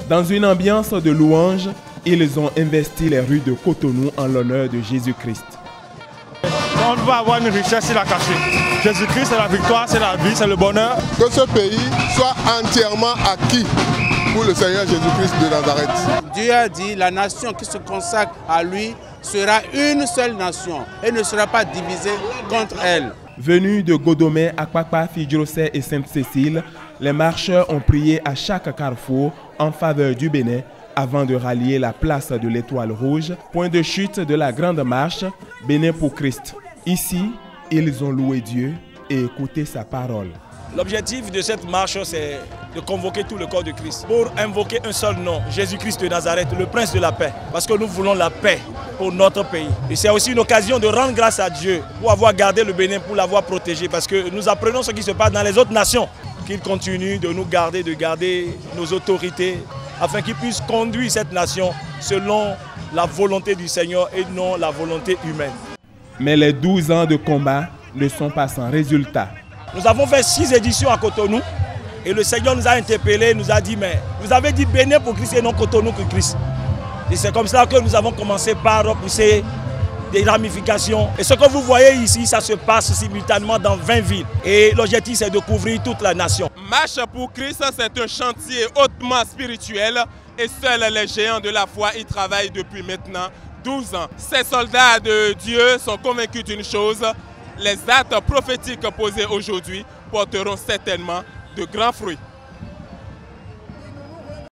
Dans une ambiance de louange, ils ont investi les rues de Cotonou en l'honneur de Jésus-Christ. On va avoir une richesse, il a caché. Jésus-Christ, c'est la victoire, c'est la vie, c'est le bonheur. Que ce pays soit entièrement acquis pour le Seigneur Jésus-Christ de Nazareth. Dieu a dit, la nation qui se consacre à lui sera une seule nation et ne sera pas divisée contre elle. Venus de Godomé, Akpakpa, Fidjrosé et Sainte-Cécile, les marcheurs ont prié à chaque carrefour en faveur du Bénin avant de rallier la place de l'Étoile Rouge, point de chute de la grande marche Bénin pour Christ. Ici, ils ont loué Dieu et écouté sa parole. L'objectif de cette marche, c'est de convoquer tout le corps de Christ pour invoquer un seul nom, Jésus-Christ de Nazareth, le Prince de la paix. Parce que nous voulons la paix pour notre pays. Et c'est aussi une occasion de rendre grâce à Dieu pour avoir gardé le Bénin, pour l'avoir protégé. Parce que nous apprenons ce qui se passe dans les autres nations. Qu'il continue de nous garder, de garder nos autorités, afin qu'ils puissent conduire cette nation selon la volonté du Seigneur et non la volonté humaine. Mais les 12 ans de combat ne sont pas sans résultat. Nous avons fait 6 éditions à Cotonou et le Seigneur nous a interpellés, nous a dit mais vous avez dit Bénin pour Christ et non Cotonou pour Christ. Et c'est comme ça que nous avons commencé par pousser des ramifications. Et ce que vous voyez ici, ça se passe simultanément dans 20 villes. Et l'objectif c'est de couvrir toute la nation. Marche pour Christ, c'est un chantier hautement spirituel et seuls les géants de la foi y travaillent depuis maintenant 12 ans. Ces soldats de Dieu sont convaincus d'une chose, les actes prophétiques posés aujourd'hui porteront certainement de grands fruits.